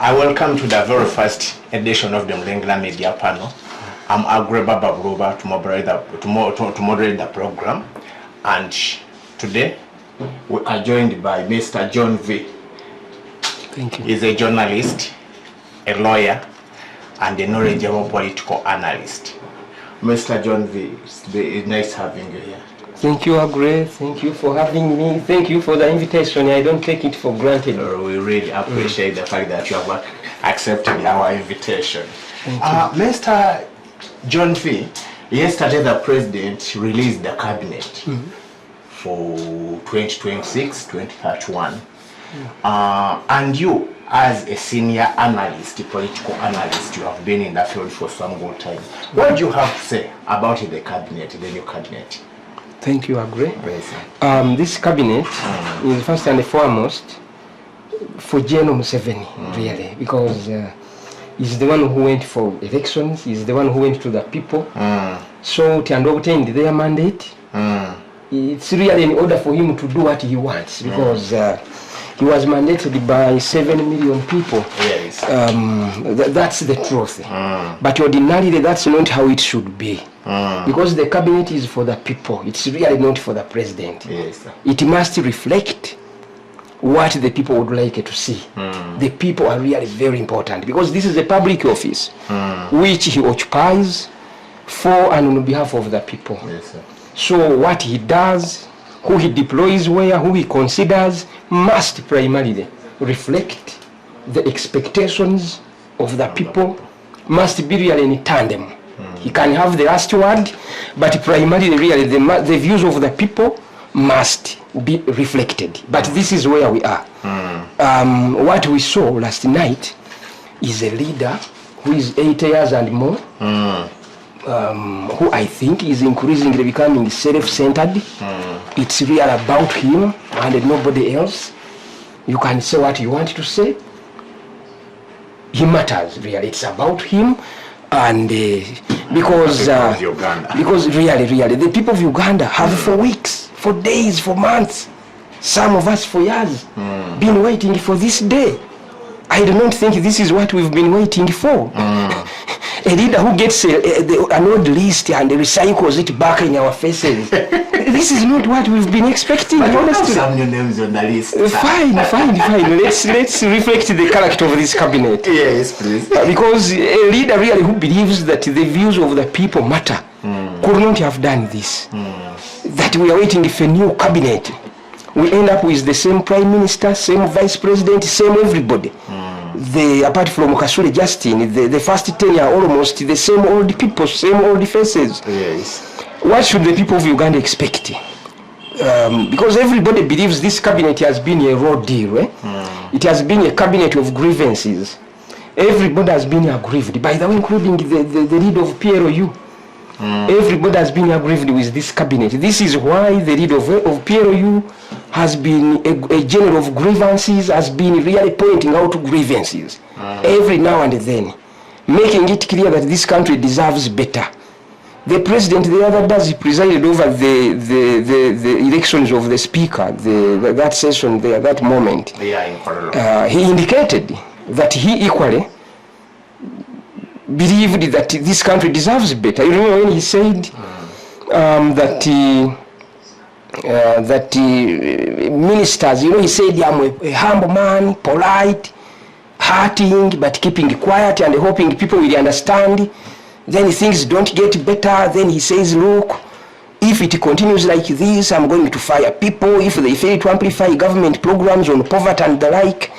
I welcome to the very first edition of the Mulengera Media panel. I'm Aggrey to moderate the program, and today we are joined by Mr. John V. Thank you. He's a journalist, a lawyer, and a knowledgeable political analyst. Mr. John V, it's nice having you here. Thank you, Aggrey. Thank you for having me. Thank you for the invitation. I don't take it for granted. We really appreciate the fact that you have accepted our invitation. Mr. John V, yesterday the president released the cabinet for 2026-2031. And you, as a senior analyst, a political analyst, you have been in that field for some good time. What do you have to say about the cabinet, the new cabinet? Thank you, Aggrey. This cabinet is first and foremost for General Museveni, really, because he's the one who went for elections, he's the one who went to the people, sought and obtained their mandate. It's really in order for him to do what he wants, because he was mandated by 7 million people. Yes. That's the truth. But ordinarily, that's not how it should be. Because the cabinet is for the people. It's really not for the president. Yes. It must reflect what the people would like to see. The people are really very important, because this is a public office which he occupies for and on behalf of the people. Yes, sir. So what he does, who he deploys where, who he considers, must primarily reflect the expectations of the people, must be really in tandem. He can have the last word, but primarily really the views of the people must be reflected. But this is where we are. What we saw last night is a leader who is 8 years and more, who I think is increasingly becoming self-centered. It's really about him and nobody else. You can say what you want to say. He matters, really. It's about him. And because really, the people of Uganda have for weeks, for days, for months, some of us for years, been waiting for this day. I do not think this is what we've been waiting for. A leader who gets an old list and recycles it back in our faces. This is not what we've been expecting, but honestly. Some new names on the list. Fine. Let's reflect the character of this cabinet. Yes, please. Because a leader really who believes that the views of the people matter could not have done this. That we are waiting for a new cabinet. We end up with the same prime minister, same vice president, same everybody. Apart from Kasule Justin, the first 10 are almost the same old people, same old faces. Yes. What should the people of Uganda expect? Because everybody believes this cabinet has been a raw deal. It has been a cabinet of grievances. Everybody has been aggrieved, by the way, including the leader of PLU. Everybody has been aggrieved with this cabinet. This is why the leader of PLU has been a general of grievances, has been really pointing out grievances every now and then, making it clear that this country deserves better. The president the other day, he presided over the elections of the speaker, that session there, that moment. He indicated that he equally believed that this country deserves better. You remember when he said that ministers, he said, I'm a humble man, polite, hurting, but keeping quiet and hoping people will understand. Then things don't get better. Then he says, look, if it continues like this, I'm going to fire people. If they fail to amplify government programs on poverty and the like,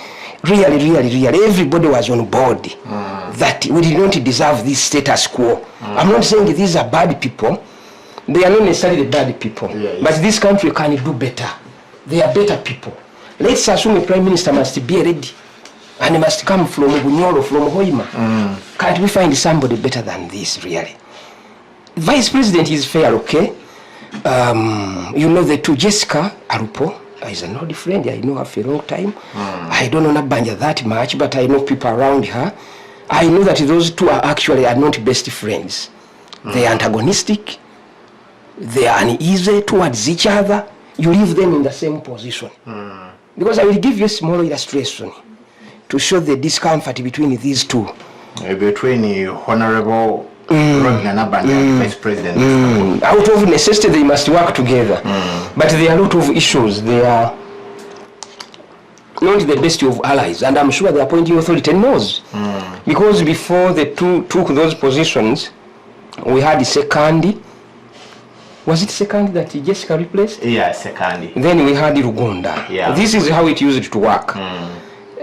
really, everybody was on board that we did not deserve this status quo. I'm not saying these are bad people. They are not necessarily bad people. But this country can do better. They are better people. Let's assume a prime minister must be ready and must come from Bunyoro, from Hoima. Can't we find somebody better than this, really? Vice president is fair, okay? The two Jessica Arupo is an old friend. I know her for a long time. I don't know Nabanja that much, but I know people around her. I know that those two are not best friends. They are antagonistic. They are uneasy towards each other. You leave them in the same position. Because I will give you a small illustration to show the discomfort between these two. Between the Honorable Nabanja and Vice President. Out of necessity, they must work together. But there are a lot of issues. They are not the best of allies, and I'm sure the appointing authority knows. Because before the two took those positions, we had the second. Was it second that Jessica replaced? Yeah, second. Then we had Rugunda. Yeah. This is how it used to work.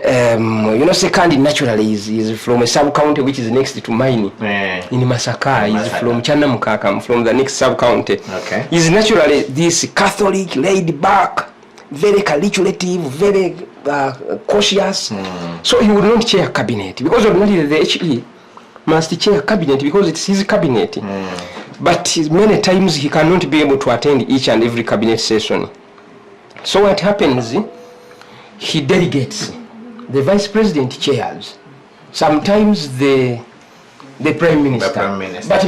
You know, second naturally is from a sub-county which is next to mine. In Masaka, is from Chanamukaka, from the next sub-county. Okay. Is naturally this Catholic, laid back, very calculative, very cautious. So he would not chair cabinet, because ordinarily the HE must chair cabinet because it's his cabinet. But many times he cannot be able to attend each and every cabinet session. So what happens, he delegates. The vice president chairs. Sometimes the prime minister. The prime minister. But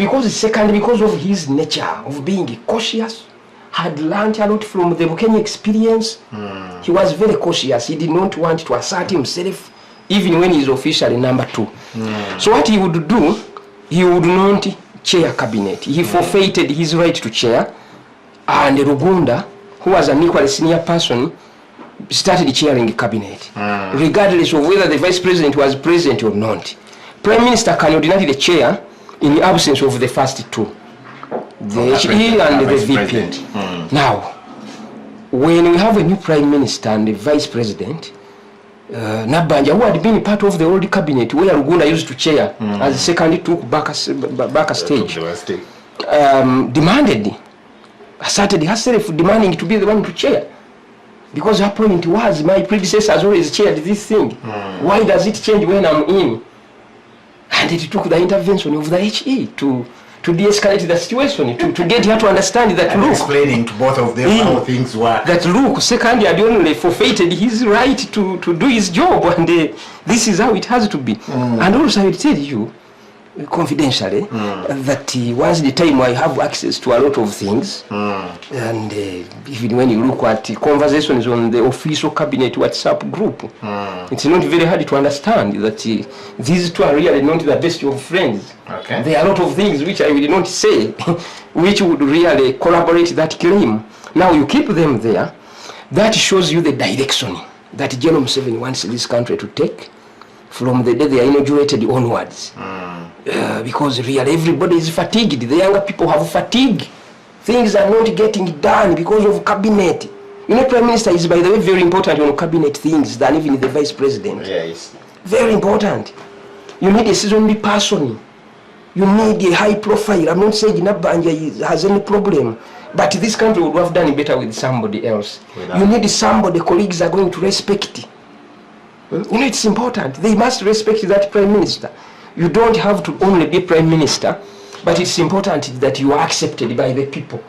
because of his nature of being cautious, had learned a lot from the Kenya experience. He was very cautious. He did not want to assert himself, even when he's officially number 2. So what he would do, he would not chair cabinet. He forfeited his right to chair, and Rugunda, who was an equally senior person, started chairing cabinet, regardless of whether the vice president was present or not. Prime minister can ordinarily chair in the absence of the first two, the HE and the VP. Now, when we have a new prime minister and the vice president, Nabanja, who had been part of the old cabinet where Rugunda used to chair as the second took back a stage, demanded, asserted herself demanding to be the one to chair. Because her point was, my predecessor has always chaired this thing. Why does it change when I'm in? And it took the intervention of the HE to de-escalate the situation, to get her to understand that, and explaining to both of them how things work. That look, second had only forfeited his right to do his job, and this is how it has to be. And also I will tell you, confidentially, that once the time I have access to a lot of things, and even when you look at conversations on the official cabinet WhatsApp group, it's not very hard to understand that these two are really not the best of friends. Okay. There are a lot of things which I will not say, which would really corroborate that claim. Now you keep them there, that shows you the direction that General Museveni wants this country to take from the day they are inaugurated onwards. Because really everybody is fatigued. The younger people have fatigue. Things are not getting done because of cabinet. You know, Prime Minister is, by the way, very important on cabinet things than even the Vice President. Yes. Very important. You need a seasoned person. You need a high profile. I'm not saying Nabanja has any problem, but this country would have done better with somebody else. You need somebody colleagues are going to respect. You know, it's important. They must respect that Prime Minister. You don't have to only be Prime Minister, but it's important that you are accepted by the people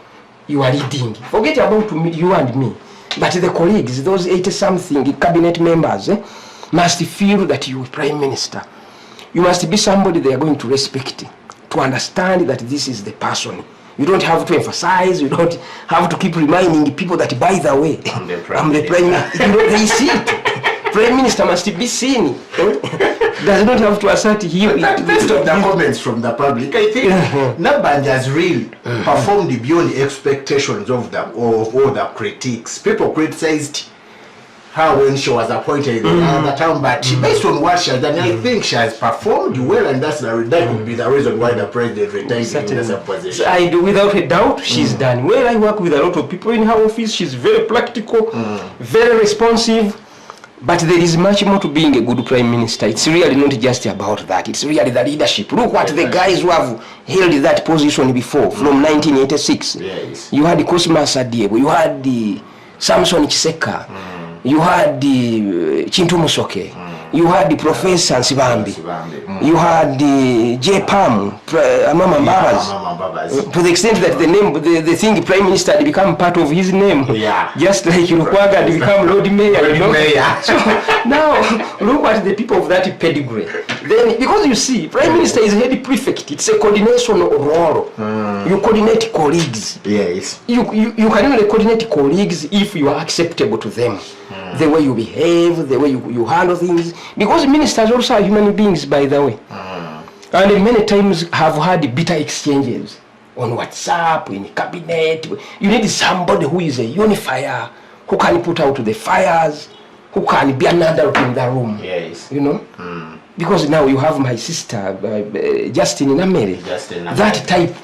you are leading. Forget about you and me, but the colleagues, those 80-something cabinet members, must feel that you are Prime Minister. You must be somebody they are going to respect, to understand that this is the person. You don't have to emphasize, you don't have to keep reminding people that, by the way, I'm the Prime Minister. You know, they see it. Prime Minister must be seen. Does not have to assert here. Based on the comments from the public, I think Nabanja has really performed beyond the expectations of all the critics. People criticized her when she was appointed at the time, but based on what she has done, I think she has performed well, and that could be the reason why the president retired in this position. I do, without a doubt, she's done well. I work with a lot of people in her office. She's very practical, very responsive. But there is much more to being a good Prime Minister. It's really not just about that. It's really the leadership. Look what the guys who have held that position before, from 1986. Yes. You had Cosmas Adiebo, you had the Samson Chiseka, you had the Chintu Musoke, you had the Professor Nsibambi, you had the J. Pam, Mama Mbabas. To the extent that the name, the thing Prime Minister had become part of his name. Yeah. Just like Lukwaga had become Lord Mayor. So now look at the people of that pedigree. Then, because you see, Prime Minister is head prefect. It's a coordination role. You coordinate colleagues. Yes. You can only coordinate colleagues if you are acceptable to them. the way you behave, the way you handle things. Because ministers also are human beings, by the way. And many times have had bitter exchanges on WhatsApp, in cabinet. You need somebody who is a unifier, who can put out the fires, who can be an adult in the room. Yes. You know? Because now you have my sister, Justin in America. That type.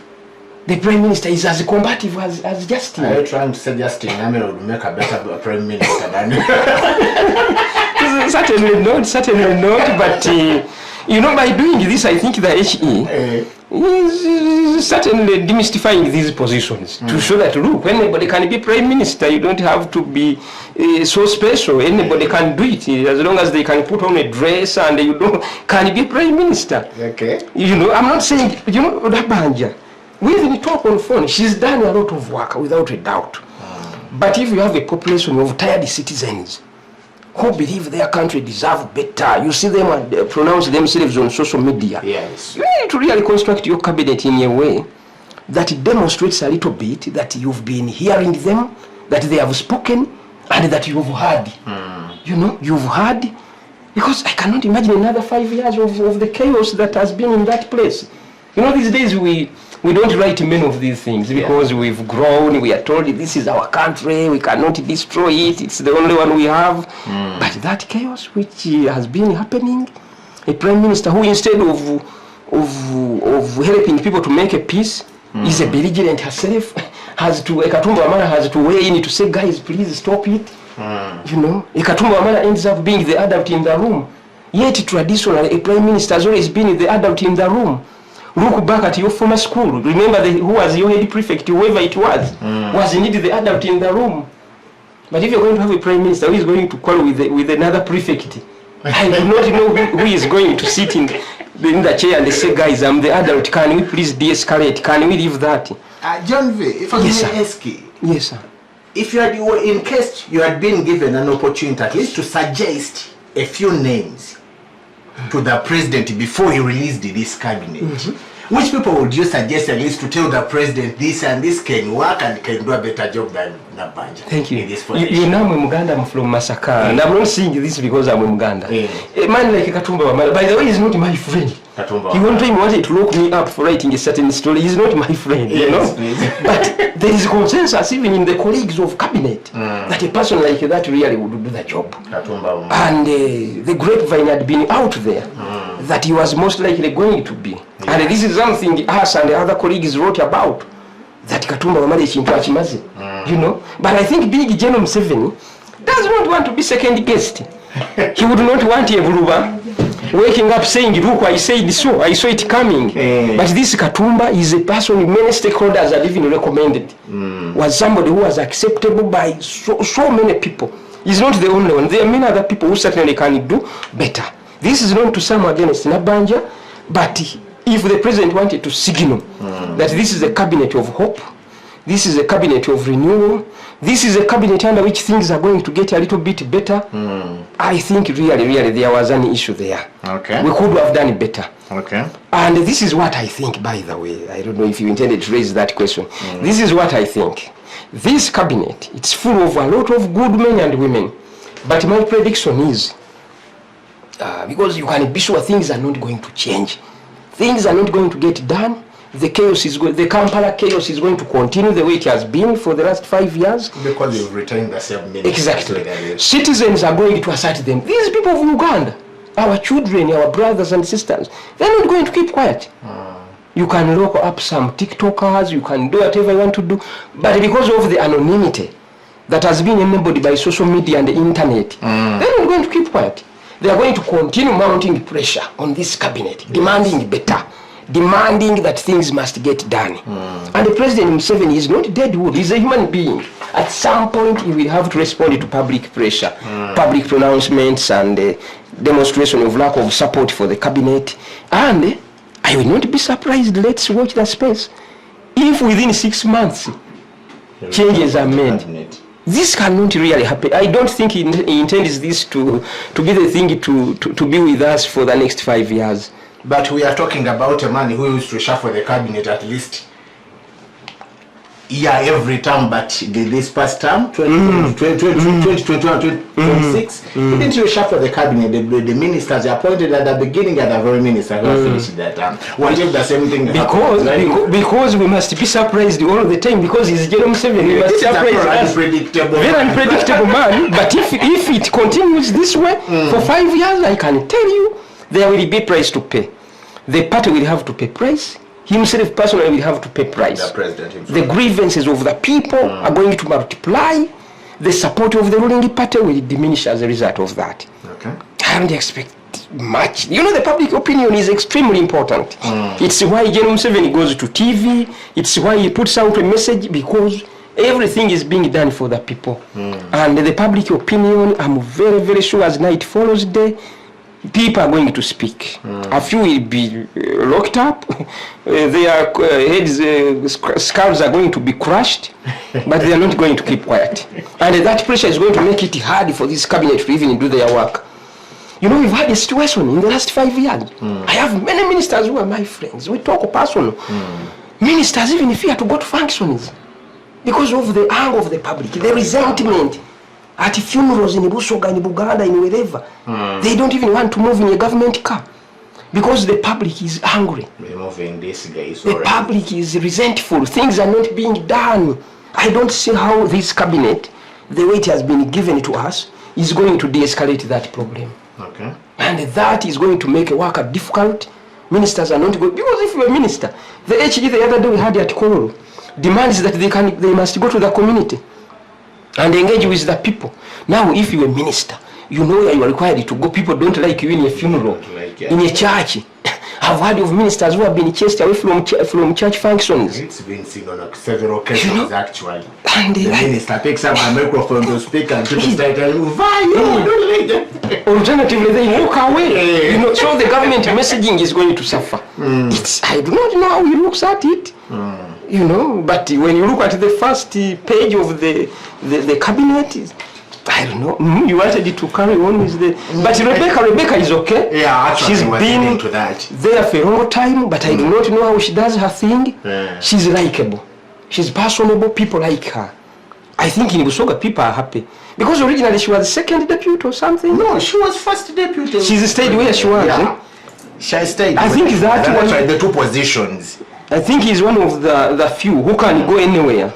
The Prime Minister is as combative as Justin. Are you trying to say Justin Amelo would make a better Prime Minister than you? Certainly not, but you know, by doing this, I think the HE is certainly demystifying these positions to show that, look, anybody can be Prime Minister. You don't have to be so special. Anybody can do it, as long as they can put on a dress and you can be Prime Minister. Okay. You know, I'm not saying, you know, Rabanja, we even talk on phone. She's done a lot of work, without a doubt. But if you have a population of tired citizens who believe their country deserve better, you see them pronounce themselves on social media. Yes. You need to really construct your cabinet in a way that demonstrates a little bit that you've been hearing them, that they have spoken, and that you've heard. You know, you've heard. Because I cannot imagine another 5 years of the chaos that has been in that place. You know, these days we don't write many of these things because we've grown, we are told this is our country, we cannot destroy it, it's the only one we have. But that chaos which has been happening, a Prime Minister who instead of helping people to make a peace, is a belligerent herself, Katumba Wamala has to weigh in to say, guys, please stop it. You know, Katumba Wamala ends up being the adult in the room. Yet traditionally, a Prime Minister has always been the adult in the room. Look back at your former school. Remember who was your head prefect, whoever it was indeed the adult in the room. But if you're going to have a Prime Minister who is going to quarrel with another prefect, I do not know who is going to sit in the chair and say, guys, I'm the adult, can we please de-escalate? Can we leave that? John V, if I may ask you. Yes, sir. If you had, in case you had been given an opportunity at least to suggest a few names to the president before he released this cabinet, which people would you suggest at least to tell the president this and this can work and can do a better job than Nabanja? Thank you. In this you know I'm Muganda, I'm from Masaka, and I'm not saying this because I'm Muganda. A man like Katumba Wamala, by the way, is not my friend. He one time wanted to lock me up for writing a certain story. He's not my friend, you know. But there is consensus even in the colleagues of cabinet that a person like that really would do the job. And the grapevine had been out there that he was most likely going to be. And this is something us and the other colleagues wrote about, that Katumba Wamala is into Achimazi, you know. But I think Big General Museveni does not want to be second guest. He would not want a Buruba waking up saying, look, I said so, I saw it coming. But this Katumba is a person many stakeholders have even recommended. Was somebody who was acceptable by so many people. He's not the only one. There are many other people who certainly can do better. This is not to some against Nabanja, but if the president wanted to signal that this is a cabinet of hope, this is a cabinet of renewal, this is a cabinet under which things are going to get a little bit better, I think really there was an issue there. Okay. We could have done better. Okay. And this is what I think, by the way. I don't know if you intended to raise that question. This is what I think. This cabinet, it's full of a lot of good men and women. But my prediction is, because you can be sure things are not going to change. Things are not going to get done. The chaos is the Kampala chaos is going to continue the way it has been for the last 5 years. Because you've retained the same minister. Exactly. Citizens are going to assert them. These people of Uganda, our children, our brothers and sisters, they're not going to keep quiet. You can lock up some TikTokers, you can do whatever you want to do, but because of the anonymity that has been enabled by social media and the internet, they're not going to keep quiet. They are going to continue mounting pressure on this cabinet, demanding better, demanding that things must get done. And the President Museveni is not dead wood, he's a human being. At some point he will have to respond to public pressure, public pronouncements and demonstration of lack of support for the cabinet. And I will not be surprised, let's watch that space, if within 6 months changes are made. This cannot really happen. I don't think he intends this to be the thing to be with us for the next 5 years. But we are talking about a man who used to shuffle the cabinet at least Yeah, every term, but this past term, 2021-2026, didn't you shuffle the cabinet? The ministers appointed at the beginning and the very minister who finished that term. What if the same thing happens? Because we must be surprised all the time, because he's General Museveni. We must surprise us. Very unpredictable man. But if it continues this way for 5 years, I can tell you, there will be price to pay. The party will have to pay price. Himself personally will have to pay price. The president himself. The grievances of the people are going to multiply. The support of the ruling party will diminish as a result of that. Okay. I don't expect much. You know, the public opinion is extremely important. It's why General Museveni goes to TV. It's why he puts out a message, because everything is being done for the people. And the public opinion, I'm very, very sure as night follows day, people are going to speak. A few will be locked up. Their heads, skulls are going to be crushed, but they are not going to keep quiet. And that pressure is going to make it hard for this cabinet to even do their work. You know, we've had a situation in the last 5 years. I have many ministers who are my friends. We talk personal. Ministers even fear to go to functions because of the anger of the public, the resentment. At funerals in Busoga, in Buganda, in wherever, they don't even want to move in a government car because the public is angry. Removing this guy. The public is resentful. Things are not being done. I don't see how this cabinet, the way it has been given to us, is going to de-escalate that problem. Okay. And that is going to make a worker difficult. Ministers are not going, because if you're a minister, the HG the other day we had at Kololo demands that they must go to the community and engage with the people. Now, if you're a minister, you know you are required to go. People don't like you in a funeral, in a church. I've heard of ministers who have been chased away from church functions. It's been seen on several occasions, actually. And the minister picks up a microphone to speak and people start telling you, why you don't like them? Alternatively, they walk away. You know, so the government messaging is going to suffer. I do not know how he looks at it. You know, but when you look at the first page of the cabinet, I don't know. You wanted it to carry on with the... But Rebecca is okay. Yeah, actually, she's been to that there for a long time, but I do not know how she does her thing. She's likable. She's personable. People like her. I think in Busoga people are happy. Because originally she was second deputy or something. No, she was first deputy. She's stayed where she was. Yeah. She stayed. I think that was the two positions. I think he's one of the few who can go anywhere.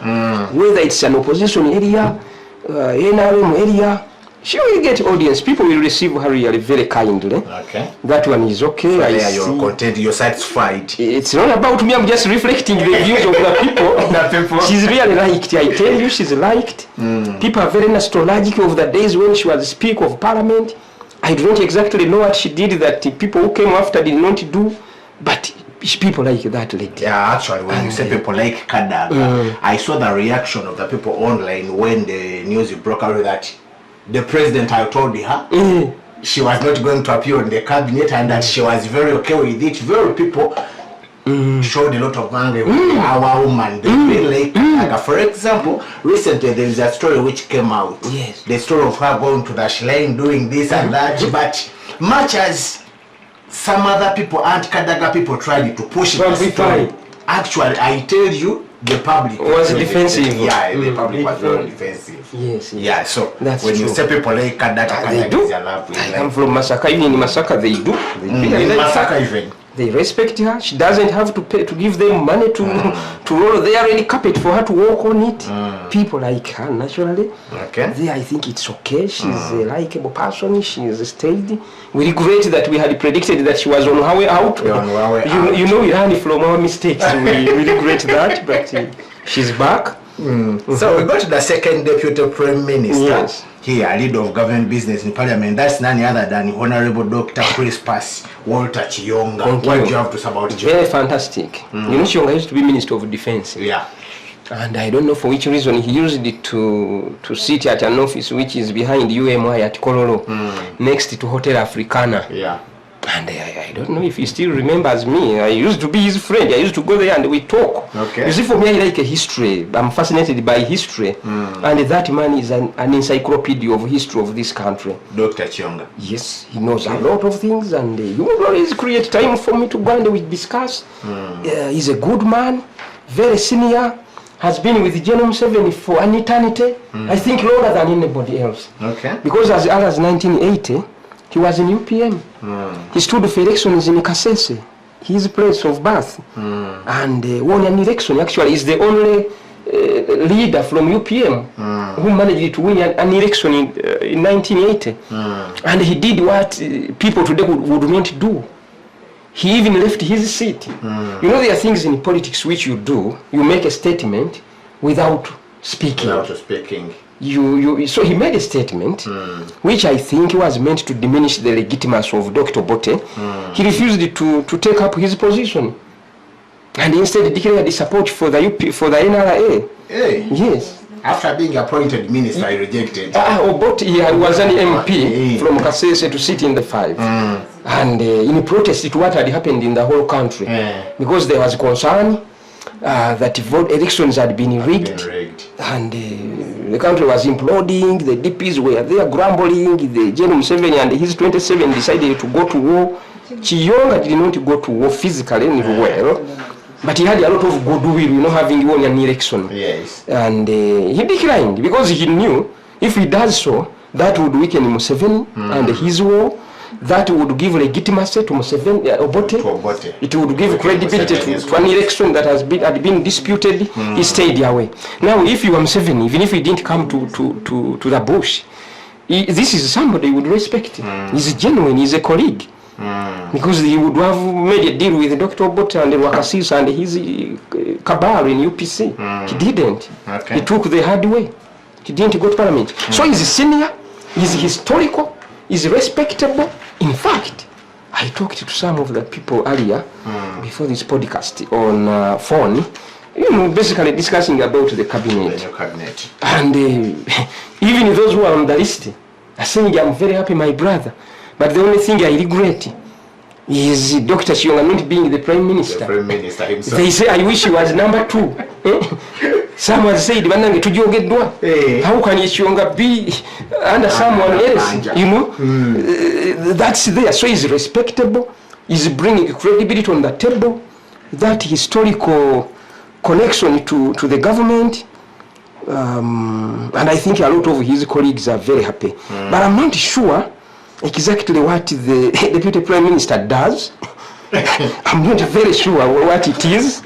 Whether it's an opposition area, NRM area, she will get audience. People will receive her really very kindly. Okay. That one is okay. So there you're content, you're satisfied. It's not about me, I'm just reflecting the views of the people. She's really liked. I tell you, she's liked. People are very nostalgic of the days when she was Speaker of Parliament. I don't exactly know what she did that people who came after did not do, but people like that lady. Yeah, actually, when you say people like Kadaga, I saw the reaction of the people online when the news broke out that the president had told her she was not going to appear in the cabinet and that she was very okay with it. Very people showed a lot of anger with our woman. They like Kadaga. For example, recently there is a story which came out. Yes. The story of her going to the shrine, doing this and that, but much as some other people and Kadaga people tried to push the story. Actually, I tell you, the public was defensive. Yeah, the public was very defensive. Yes. Yeah, so that's when true. You say people like Kadaga, they do. I come from Masaka. Even in Masaka, they do. Masaka even. They respect her. She doesn't have to pay to give them money to roll their any carpet for her to walk on it. People like her naturally. Okay. There, I think it's okay. She's a likable person. She's stayed. We regret that we had predicted that she was on her way out. You know, we learn from our mistakes. we regret that, but she's back. So we go to the second deputy prime minister. Yes. Here, leader of government business in parliament. That's none other than Honorable Dr. Crispus Walter Chiyonga. What do you have to say about Chiyonga? Very fantastic. You know, Chiyonga used to be Minister of Defense. Yeah. And I don't know for which reason he used it to sit at an office which is behind UMI at Kololo, next to Hotel Africana. Yeah. And I don't know if he still remembers me. I used to be his friend. I used to go there and we talk. Okay. You see, for me, I like a history. I'm fascinated by history. And that man is an encyclopedia of history of this country. Dr. Chiyonga. Yes, he knows a lot of things, and he will always create time for me to go and we discuss. He's a good man, very senior, has been with General Museveni for an eternity. I think longer than anybody else. Okay. Because as early as 1980, he was in UPM. He stood for elections in Kasese, his place of birth, and won an election. Actually, he's the only leader from UPM who managed to win an election in 1980. And he did what people today would not do. He even left his seat. You know, there are things in politics which you do. You make a statement without speaking. So he made a statement which I think was meant to diminish the legitimacy of Dr. Obote. He refused to take up his position and instead declared support for the NRA. Hey. Yes. After being appointed minister, I rejected. Obote, he was an MP from Kasese to sit in the 5. And in protest to what had happened in the whole country. Because there was concern that elections had been rigged. And the country was imploding, the DPs were there grumbling, the General Museveni and his 27 decided to go to war. Chiyonga did not go to war physically well, but he had a lot of goodwill, you know, having won an election. Yes. And he declined because he knew if he does so, that would weaken Museveni and his war. That would give legitimacy to Museveni, Obote. It would give credibility to an election that had been disputed. He stayed away. Now, if you are Museveni, even if he didn't come to the bush, this is somebody you would respect. He's genuine, he's a colleague. Because he would have made a deal with Dr. Obote and Wakasisa and his cabal in UPC. He didn't. He took the hard way. He didn't go to parliament. So he's senior, he's historical, he's respectable. In fact, I talked to some of the people earlier before this podcast on phone, you know, basically discussing about the cabinet. And even those who are on the list are saying, I'm very happy, my brother. But the only thing I regret is Dr. Chiyonga not being the Prime Minister. The Prime Minister himself. They say, I wish he was number 2. Someone said, how can Chiyonga be under someone else? You know, that's there. So he's respectable. He's bringing credibility on the table. That historical connection to the government. And I think a lot of his colleagues are very happy. But I'm not sure exactly what the Deputy Prime Minister does. I'm not very sure what it is.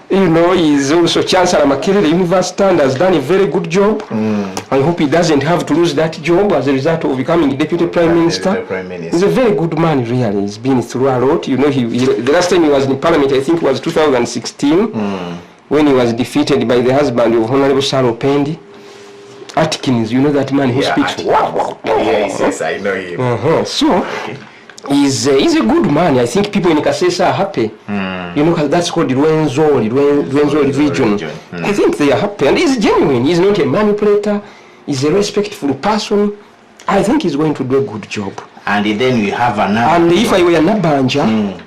You know, he's also Chancellor Makerere University and has done a very good job. I hope he doesn't have to lose that job as a result of becoming Deputy Prime Minister. He's a very good man, really. He's been through a lot. You know, the last time he was in Parliament, I think, was 2016, when he was defeated by the husband of Honorable Saro Pendi. Atkins, you know that man who speaks. Yes, I know him. So, he's a good man. I think people in Kasese are happy. You know, because that's called the Rwenzo region. I think they are happy. And he's genuine. He's not a manipulator. He's a respectful person. I think he's going to do a good job. And then we have another. And if I were Nabanja,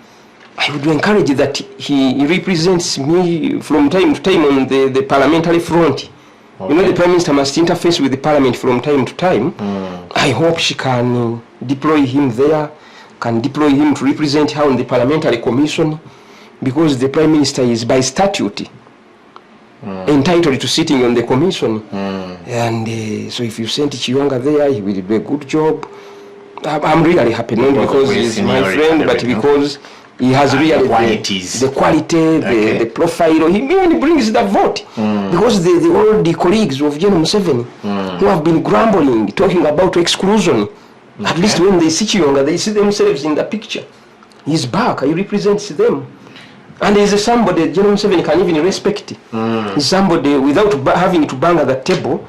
I would encourage that he represents me from time to time on the parliamentary front. You know, the Prime Minister must interface with the Parliament from time to time. I hope she can deploy him there, can deploy him to represent her on the Parliamentary Commission, because the Prime Minister is by statute entitled to sitting on the Commission. And so if you send Chiyonga there, he will do a good job. I'm really happy, not because he's my friend, but because he has really the quality, the profile. He even brings the vote. Because all the colleagues of General Museveni who have been grumbling, talking about exclusion, at least when they see Chiyonga, they see themselves in the picture. He's back, he represents them. And he's somebody General Museveni can even respect. He's somebody without having to bang at the table,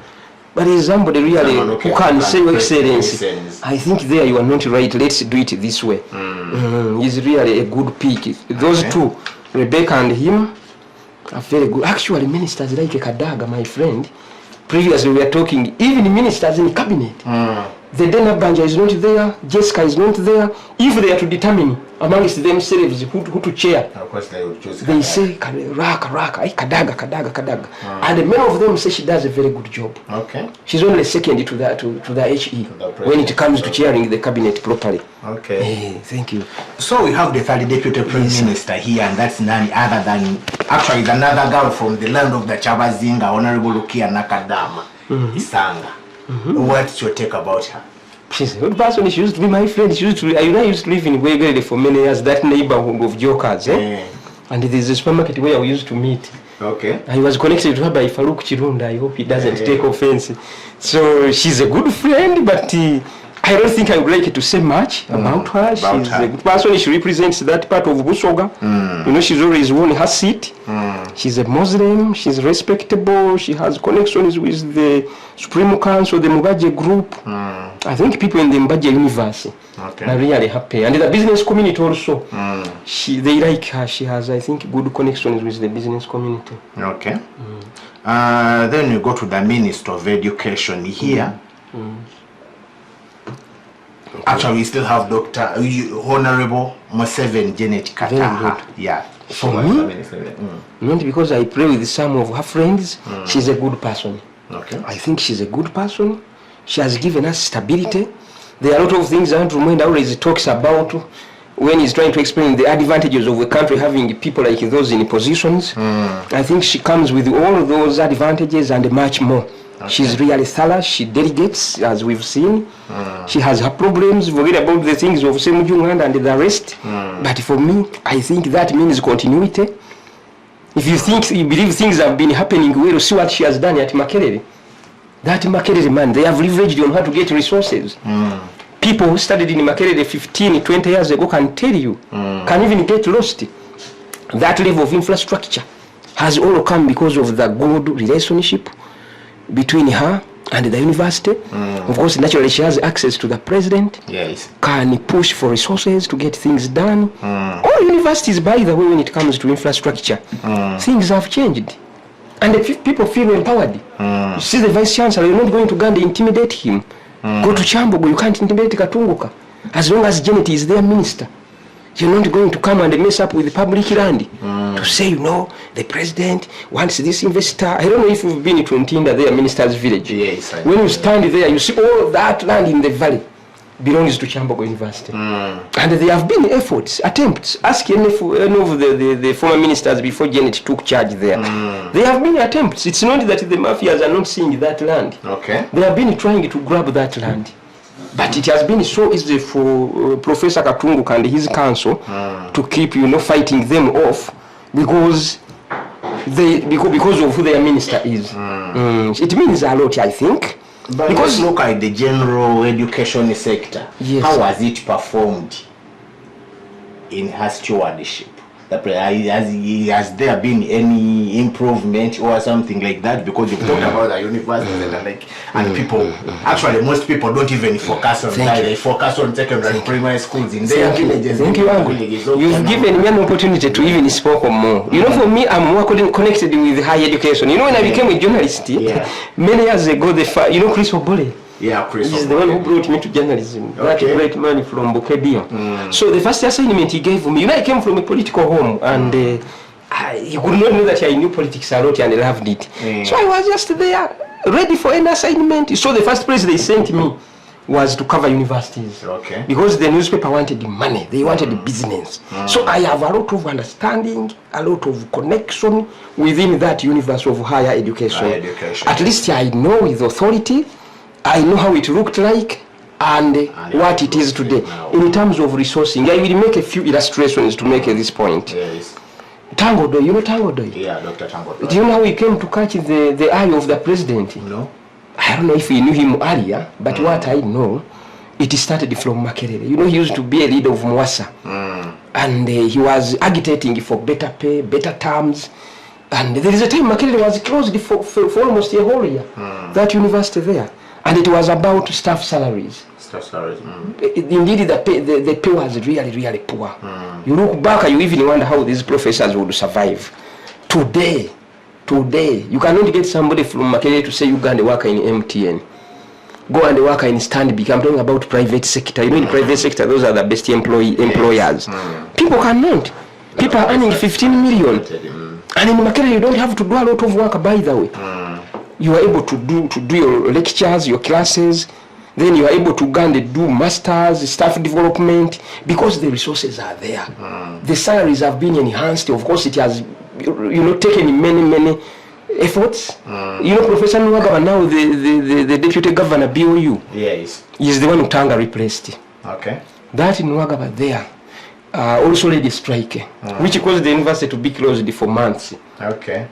but he's somebody really who can say Your Excellency, I think there you are not right, let's do it this way. He's really a good pick. Those two, Rebecca and him, are very good. Actually, ministers like Kadaga, my friend, previously we were talking, even ministers in cabinet. The Dena Banja is not there, Jessica is not there. If they are to determine amongst themselves who to chair, of course they will choose. They say Kadaga. And many of them say she does a very good job. Okay. She's only second to the HE when it comes to chairing the cabinet properly. Okay. Thank you. So we have the third Deputy Prime Minister here, and that's none other than actually is another girl from the land of the Chabazinga, Honorable Lukia Nakadama, Isanga. What's your take about her? She's a good person. She used to be my friend. I used to live in Aggrey for many years, that neighborhood of jokers. And there's a supermarket where we used to meet. Okay. I was connected to her by Faruk Chirunda. I hope he doesn't take offense. So she's a good friend, but I don't think I would like to say much about her. She's a good person. She represents that part of Busoga. You know, she's always won her seat. She's a Muslim. She's respectable. She has connections with the Supreme Council, the Mubaje group. I think people in the Mubaje universe are really happy. And the business community also. They like her. She has, I think, good connections with the business community. Okay. Then you go to the Minister of Education here. Actually, we still have Dr. Honorable Museveni Janet Kataha. Yeah. For me, not because I pray with some of her friends, she's a good person. Okay. I think she's a good person. She has given us stability. There are a lot of things Andrew Mwenda always talks about when he's trying to explain the advantages of a country having people like those in positions. I think she comes with all those advantages and much more. Okay. She's really thorough. She delegates, as we've seen. She has her problems. Forget about the things of Semujungand and the rest. But for me, I think that means continuity. If you believe things have been happening well, see what she has done at Makerere. That Makerere, man, they have leveraged on how to get resources. People who studied in Makerere 15, 20 years ago can tell you, can even get lost. That level of infrastructure has all come because of the good relationship between her and the university. Of course, naturally, she has access to the president. Yes. Can push for resources to get things done. All universities, by the way, when it comes to infrastructure, things have changed. And the people feel empowered. You see the vice chancellor, you're not going to go and intimidate him. Go to Chambogo, you can't intimidate Katunguka. As long as Janet is their minister. You're not going to come and mess up with the public land. To say, you know, the president wants this investor. I don't know if you've been to Ntinda, their minister's village. Yes. When you stand there, you see all of that land in the valley belongs to Chambogo University. And there have been attempts. Ask any of the former ministers before Janet took charge there. There have been attempts. It's not that the mafias are not seeing that land. Okay. They have been trying to grab that land. But it has been so easy for Professor Katungu and his council to keep, you know, fighting them off because of who their minister is. It means a lot, I think. But because look at the general education sector. Yes. How has it performed in her stewardship? Has there been any improvement or something like that? Because you've talked about the universities and people, actually most people don't even focus on that. They focus on secondary primary schools in their villages. Thank you, Uncle. You've given me an opportunity to even speak more. You know, for me, I'm more connected with higher education. You know, when I became a journalist, many years ago, you know Chris Obole? Yeah, Chris. He's the one who brought me to journalism. That great man from Bukedia. So the first assignment he gave me, you know, I came from a political home, and he could not know that I knew politics a lot and loved it. So I was just there, ready for an assignment. So the first place they sent me was to cover universities. Okay. Because the newspaper wanted money, they wanted business. So I have a lot of understanding, a lot of connection within that universe of higher education. At least I know with authority. I know how it looked like and what it is today. In terms of resourcing, I will make a few illustrations to make this point. Yes. Tangodoy, you know Tangodoy? Yeah, Dr. Tangodoy. Do you know how he came to catch the eye of the president? No. I don't know if you knew him earlier, but what I know, it started from Makerere. You know, he used to be a leader of Mwasa. And he was agitating for better pay, better terms. And there is a time Makerere was closed for almost a whole year. That university there. And it was about staff salaries. Staff salaries. Indeed, the pay was really, really poor. You look back, you even wonder how these professors would survive. Today, you cannot get somebody from Makerere to say you go and work in MTN. Go and work in Stanbic. I'm talking about private sector. You know, in private sector, those are the best employers. People cannot. People are earning 15 million. And in Makerere, you don't have to do a lot of work, by the way. You are able to do your lectures, your classes, then you are able to go and do masters, staff development, because the resources are there. The salaries have been enhanced. Of course, it has taken many efforts. Professor Nwagaba, now the deputy governor BOU, yes, is the one who Tanga replaced. Okay. That Nwagaba there also led a strike, which caused the university to be closed for months. Okay.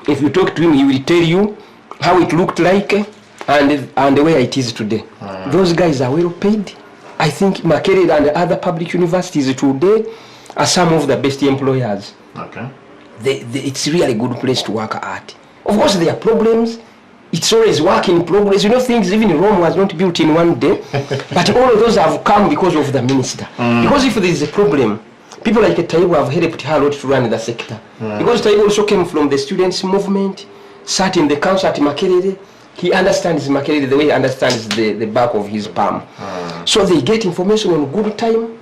If you talk to him, he will tell you how it looked like and where it is today. Those guys are well paid. I think Makerere and other public universities today are some of the best employers. Okay. It's really a good place to work at. Of course, there are problems. It's always work in progress. Things even Rome was not built in one day. But all of those have come because of the minister. Because if there is a problem, people like Taiwo have helped her a lot to run the sector. Because Taiwo also came from the students' movement, sat in the council at Makerere. He understands Makerere the way he understands the back of his palm. So they get information on good time.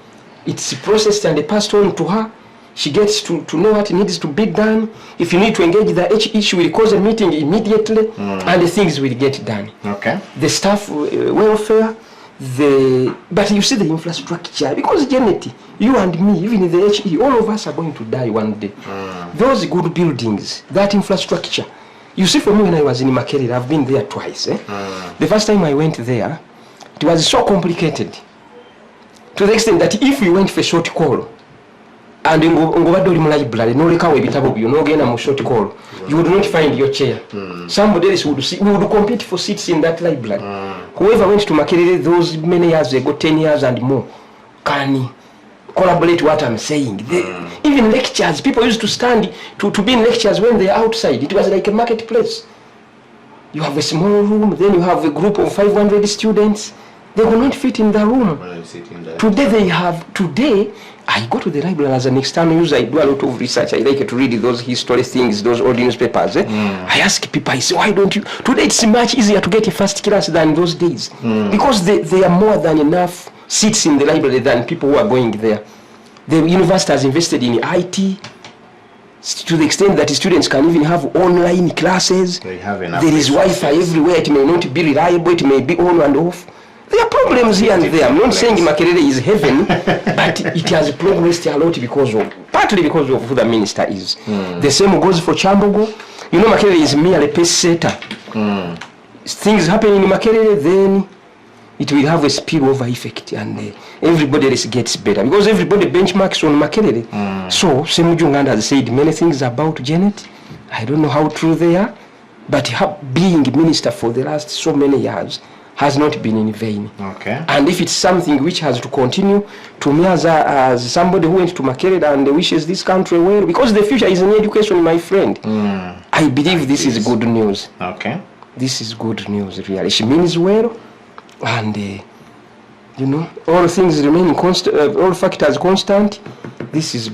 It's processed and passed on to her. She gets to know what needs to be done. If you need to engage the HE, she will cause a meeting immediately, and the things will get done. Okay. The staff welfare, but you see the infrastructure, because Janet, you and me, even in the HE, all of us are going to die one day. Those good buildings, that infrastructure. You see, for me, when I was in Makerere, I've been there twice. The first time I went there, it was so complicated, to the extent that if we went for a short call, and in library, no short call, you would not find your chair. Somebody else would compete for seats in that library. Whoever went to Makerere those many years ago, 10 years and more, can collaborate what I'm saying. Even lectures, people used to stand to be in lectures when they're outside. It was like a marketplace. You have a small room, then you have a group of 500 students. They will not fit in the room. Today I go to the library as an external user. I do a lot of research. I like to read those history things, those old newspapers. I ask people, I say, why don't you? Today it's much easier to get a first class than those days. Because there are more than enough seats in the library than people who are going there. The university has invested in IT to the extent that students can even have online classes. There is Wi-Fi everywhere. It may not be reliable. It may be on and off. There are problems here and there. I'm not saying Makerere is heaven, but it has progressed a lot partly because of who the minister is. The same goes for Chambogo. Makerere is merely a pace setter. Things happen in Makerere, then it will have a spillover effect, and everybody else gets better because everybody benchmarks on Makerere. So, Semujunganda has said many things about Janet. I don't know how true they are, but being minister for the last so many years has not been in vain. Okay. And if it's something which has to continue, to me as somebody who went to Makerere and wishes this country well, because the future is in education, my friend, I believe this is good news. Okay. This is good news, really. She means well, and all things remain constant, all factors constant. This is